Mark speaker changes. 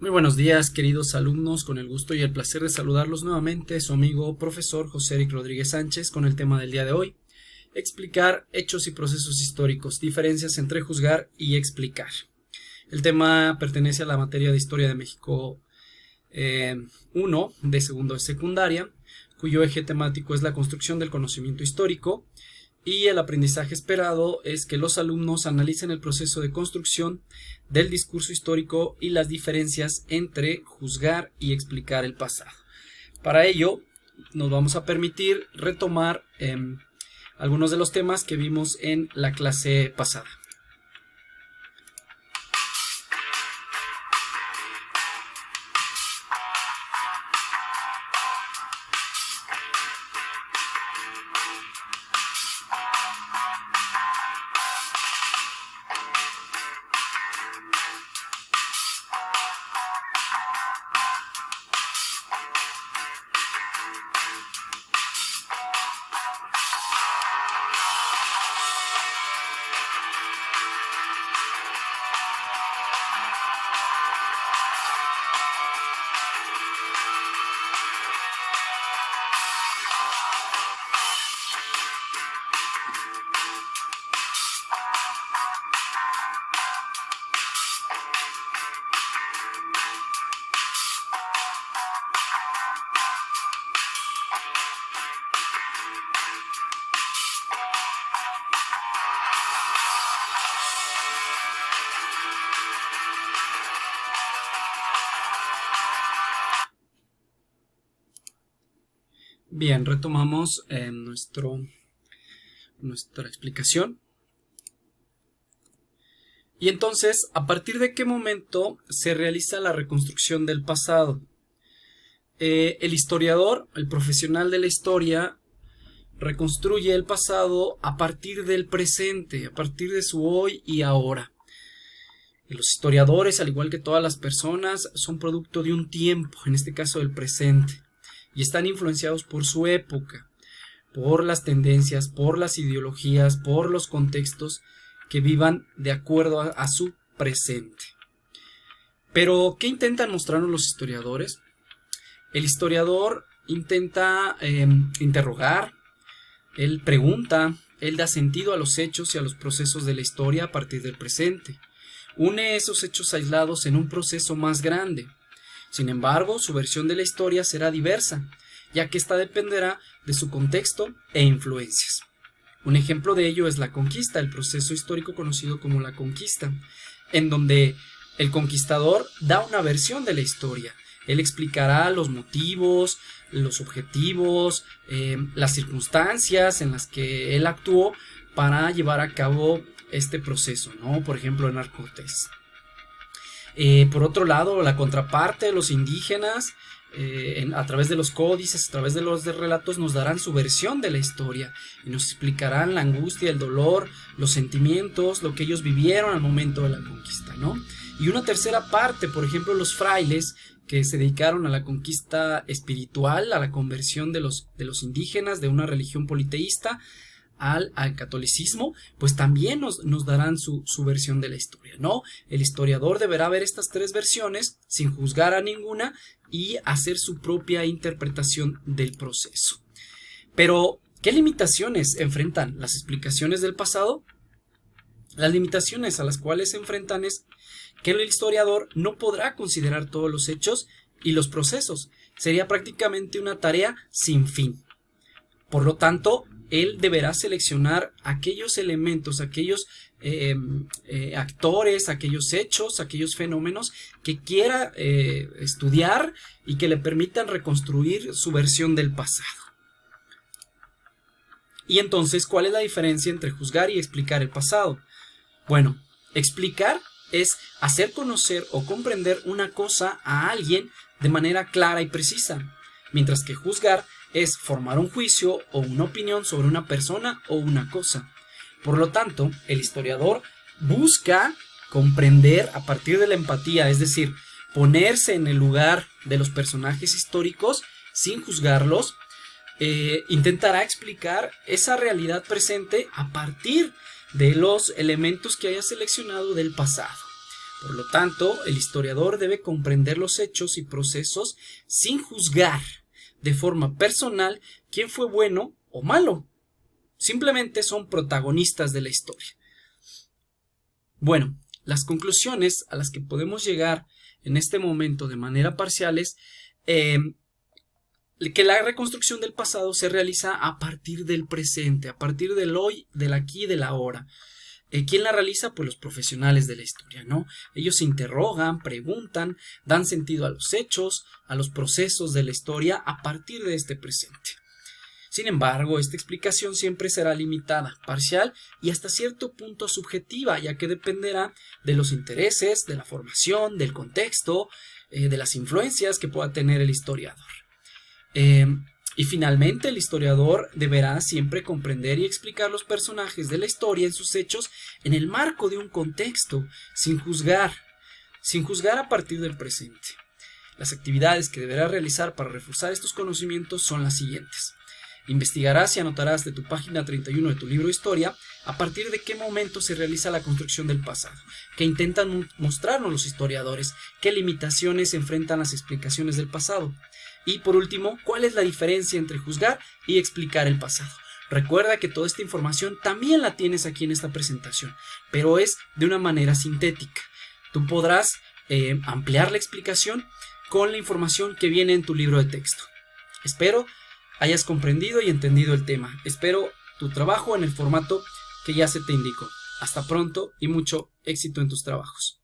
Speaker 1: Muy buenos días, queridos alumnos, con el gusto y el placer de saludarlos nuevamente, su amigo profesor José Eric Rodríguez Sánchez, con el tema del día de hoy: explicar hechos y procesos históricos, diferencias entre juzgar y explicar. El tema pertenece a la materia de Historia de México 1 de segundo de secundaria, cuyo eje temático es la construcción del conocimiento histórico, y el aprendizaje esperado es que los alumnos analicen el proceso de construcción del discurso histórico y las diferencias entre juzgar y explicar el pasado. Para ello, nos vamos a permitir retomar algunos de los temas que vimos en la clase pasada. Bien, retomamos nuestra explicación. Y entonces, ¿a partir de qué momento se realiza la reconstrucción del pasado? El historiador, el profesional de la historia, reconstruye el pasado a partir del presente, a partir de su hoy y ahora. Y los historiadores, al igual que todas las personas, son producto de un tiempo, en este caso del presente, y están influenciados por su época, por las tendencias, por las ideologías, por los contextos que vivan de acuerdo a su presente. Pero, ¿qué intentan mostrarnos los historiadores? El historiador intenta interrogar, él pregunta, él da sentido a los hechos y a los procesos de la historia a partir del presente. Une esos hechos aislados en un proceso más grande. Sin embargo, su versión de la historia será diversa, ya que ésta dependerá de su contexto e influencias. Un ejemplo de ello es la conquista, el proceso histórico conocido como la conquista, en donde el conquistador da una versión de la historia. Él explicará los motivos, los objetivos, las circunstancias en las que él actuó para llevar a cabo este proceso, ¿no? Por ejemplo, Hernán Cortés. Por otro lado, la contraparte de los indígenas, a través de los códices, a través de los relatos, nos darán su versión de la historia y nos explicarán la angustia, el dolor, los sentimientos, lo que ellos vivieron al momento de la conquista, ¿no? Y una tercera parte, por ejemplo, los frailes, que se dedicaron a la conquista espiritual, a la conversión de los indígenas de una religión politeísta al catolicismo, pues también nos darán su versión de la historia, ¿no? El historiador deberá ver estas tres versiones sin juzgar a ninguna y hacer su propia interpretación del proceso. Pero, ¿qué limitaciones enfrentan las explicaciones del pasado? Las limitaciones a las cuales se enfrentan es que el historiador no podrá considerar todos los hechos y los procesos. Sería prácticamente una tarea sin fin. Por lo tanto, él deberá seleccionar aquellos elementos, aquellos actores, aquellos hechos, aquellos fenómenos que quiera estudiar y que le permitan reconstruir su versión del pasado. Y entonces, ¿cuál es la diferencia entre juzgar y explicar el pasado? Bueno, explicar es hacer conocer o comprender una cosa a alguien de manera clara y precisa, mientras que juzgar es formar un juicio o una opinión sobre una persona o una cosa. Por lo tanto, el historiador busca comprender a partir de la empatía, es decir, ponerse en el lugar de los personajes históricos sin juzgarlos, intentará explicar esa realidad presente a partir de los elementos que haya seleccionado del pasado. Por lo tanto, el historiador debe comprender los hechos y procesos sin juzgar de forma personal quién fue bueno o malo. Simplemente son protagonistas de la historia. Bueno, las conclusiones a las que podemos llegar en este momento de manera parcial es que la reconstrucción del pasado se realiza a partir del presente, a partir del hoy, del aquí y del ahora. ¿Quién la realiza? Pues los profesionales de la historia, ¿no? Ellos se interrogan, preguntan, dan sentido a los hechos, a los procesos de la historia a partir de este presente. Sin embargo, esta explicación siempre será limitada, parcial y hasta cierto punto subjetiva, ya que dependerá de los intereses, de la formación, del contexto, de las influencias que pueda tener el historiador. Y finalmente, el historiador deberá siempre comprender y explicar los personajes de la historia en sus hechos en el marco de un contexto, sin juzgar a partir del presente. Las actividades que deberá realizar para reforzar estos conocimientos son las siguientes. Investigarás y anotarás de tu página 31 de tu libro de historia a partir de qué momento se realiza la construcción del pasado, qué intentan mostrarnos los historiadores, qué limitaciones enfrentan las explicaciones del pasado. Y por último, ¿cuál es la diferencia entre juzgar y explicar el pasado? Recuerda que toda esta información también la tienes aquí en esta presentación, pero es de una manera sintética. Tú podrás ampliar la explicación con la información que viene en tu libro de texto. Espero hayas comprendido y entendido el tema. Espero tu trabajo en el formato que ya se te indicó. Hasta pronto y mucho éxito en tus trabajos.